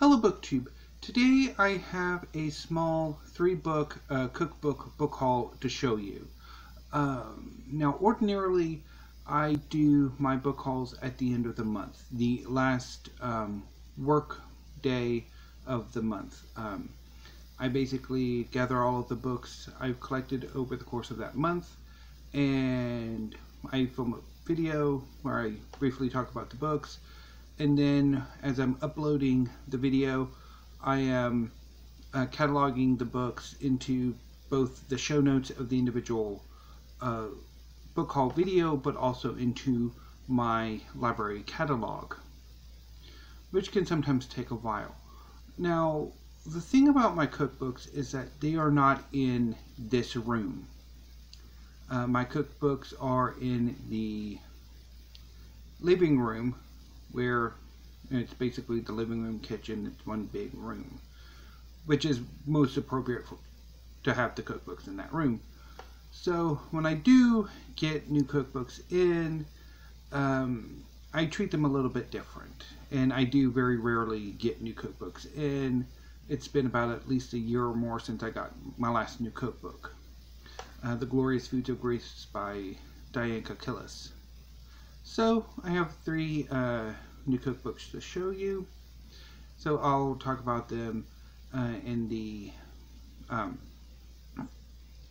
Hello BookTube. Today I have a small 3-book cookbook book haul to show you. Now ordinarily I do my book hauls at the end of the month, the last work day of the month. I basically gather all of the books I've collected over the course of that month, and I film a video where I briefly talk about the books. And then as I'm uploading the video, I am cataloging the books into both the show notes of the individual book haul video, but also into my library catalog, which can sometimes take a while. Now, the thing about my cookbooks is that they are not in this room. My cookbooks are in the living room, where it's basically the living room, kitchen. It's one big room, which is most appropriate to have the cookbooks in that room. So when I do get new cookbooks in, I treat them a little bit different, and I do very rarely get new cookbooks in. It's been about at least a year or more since I got my last new cookbook, The Glorious Foods of Grace by Diane Kakillis. So I have 3 new cookbooks to show you. So I'll talk about them in the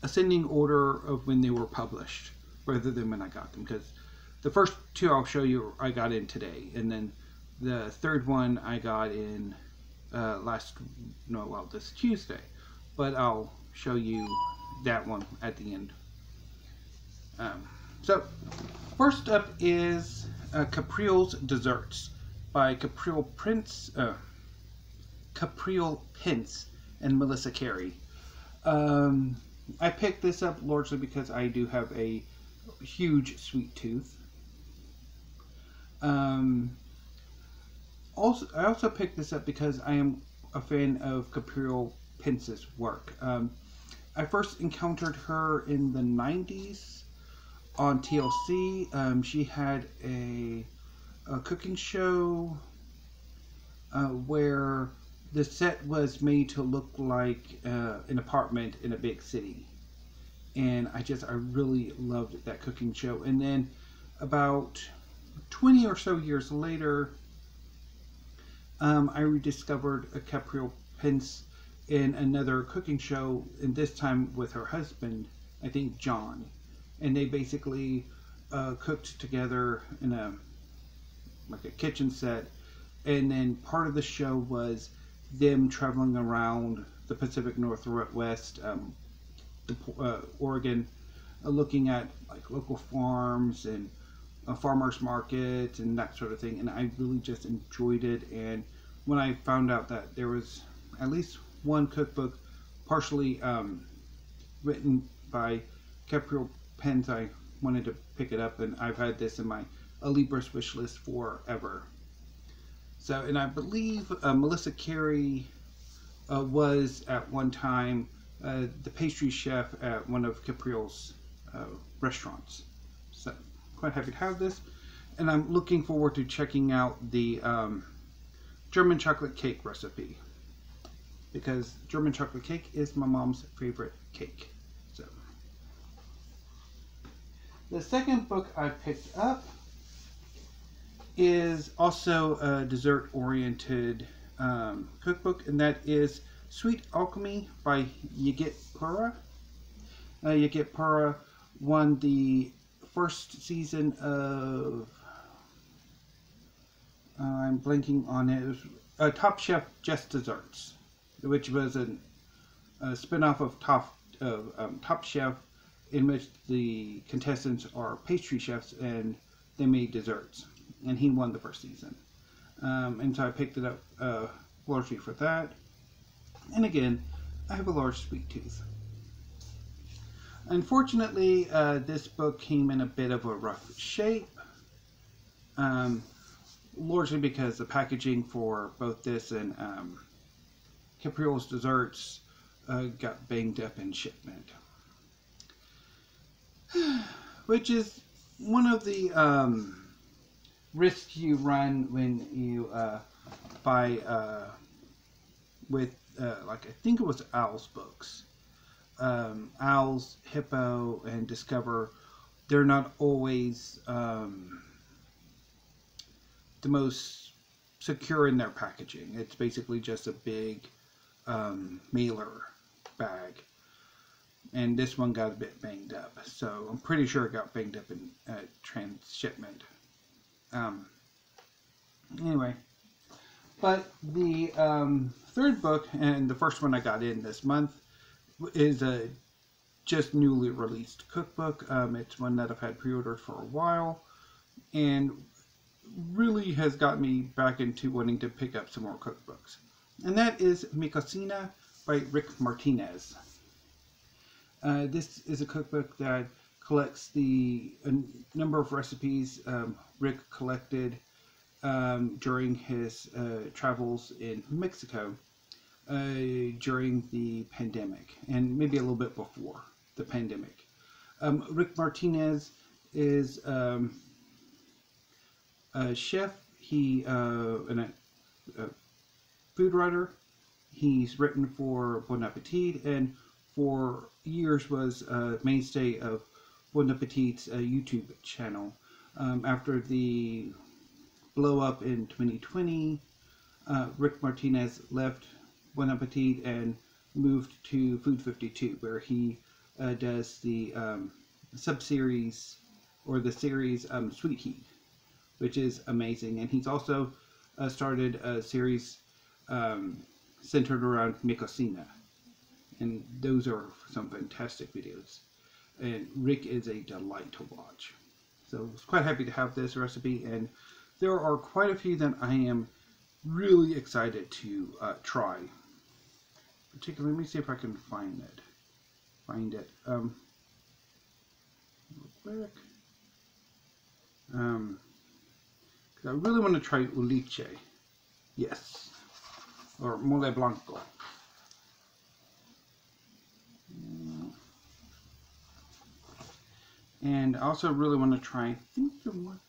ascending order of when they were published, rather than when I got them, because the first 2 I'll show you I got in today, and then the third one I got in this Tuesday, but I'll show you that one at the end. So first up is Capoirs Desserts by Caprial Pence and Melissa Carey. I picked this up largely because I do have a huge sweet tooth. I also picked this up because I am a fan of Caprial Pence's work. I first encountered her in the 90s on TLC. She had a cooking show where the set was made to look like an apartment in a big city, and I really loved that cooking show. And then about 20 or so years later, I rediscovered a Caprial Pence in another cooking show, and this time with her husband, I think John. And they basically cooked together in a kitchen set, and then part of the show was them traveling around the Pacific Northwest, Oregon, looking at like local farms and farmers markets and that sort of thing. And I really just enjoyed it. And when I found out that there was at least one cookbook partially written by Caprial Pence, I wanted to pick it up, and I've had this in my Libris wish list forever. So, and I believe Melissa Carey was at one time the pastry chef at one of Caprial's restaurants. So, quite happy to have this, and I'm looking forward to checking out the German chocolate cake recipe, because German chocolate cake is my mom's favorite cake. So, the second book I picked up is also a dessert-oriented cookbook, and that is Sweet Alchemy by Yigit Pura. Yigit Pura won the first season of, I'm blanking on it, was Top Chef Just Desserts, which was a spin-off of Top Chef, in which the contestants are pastry chefs and they made desserts. And he won the first season. And so I picked it up largely for that. And again, I have a large sweet tooth. Unfortunately, this book came in a bit of a rough shape. Largely because the packaging for both this and Capoirs Desserts got banged up in shipment. Which is one of the risks you run when you buy with, like, I think it was Owl's books. Owl's, Hippo, and Discover, they're not always the most secure in their packaging. It's basically just a big mailer bag. And this one got a bit banged up. So I'm pretty sure it got banged up in transshipment. Anyway. But the third book, and the first one I got in this month, is a just newly released cookbook. It's one that I've had pre-ordered for a while, and really has got me back into wanting to pick up some more cookbooks. And that is Mikosina by Rick Martinez. This is a cookbook that collects a number of recipes Rick collected during his travels in Mexico during the pandemic, and maybe a little bit before the pandemic. Rick Martinez is a chef, and a food writer. He's written for Bon Appetit, and for years was a mainstay of Bon Appetit's YouTube channel. After the blow up in 2020, Rick Martinez left Bon Appetit and moved to Food 52, where he does the sub-series, or the series Sweet Heat, which is amazing. And he's also started a series centered around Mikosina, and those are some fantastic videos. And Rick is a delight to watch. So I was quite happy to have this recipe, and there are quite a few that I am really excited to try. Particularly, let me see if I can find it. Real quick. Because I really want to try uliche. Yes. Or mole blanco. And I also really want to try, I think the one,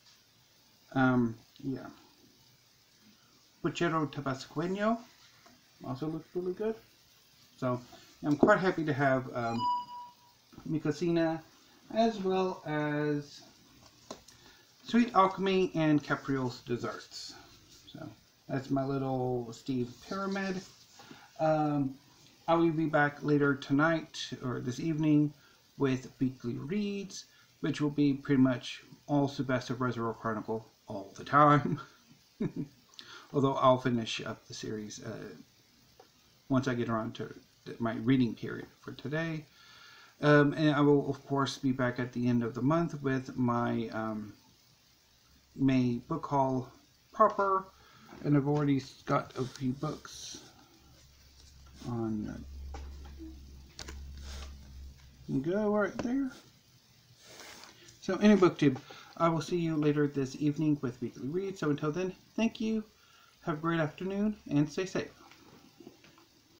yeah, Puchero Tabasqueño also looks really good. So I'm quite happy to have Mikosina, as well as Sweet Alchemy and Caprial's Desserts. So that's my little Steve pyramid. I will be back later tonight or this evening with weekly reads, which will be pretty much all Sebastian Reservoir Chronicle all the time. Although I'll finish up the series once I get around to my reading period for today. And I will, of course, be back at the end of the month with my May book haul proper. And I've already got a few books on go right there. So any booktube, I will see you later this evening with weekly reads. So until then, thank you, have a great afternoon, and stay safe.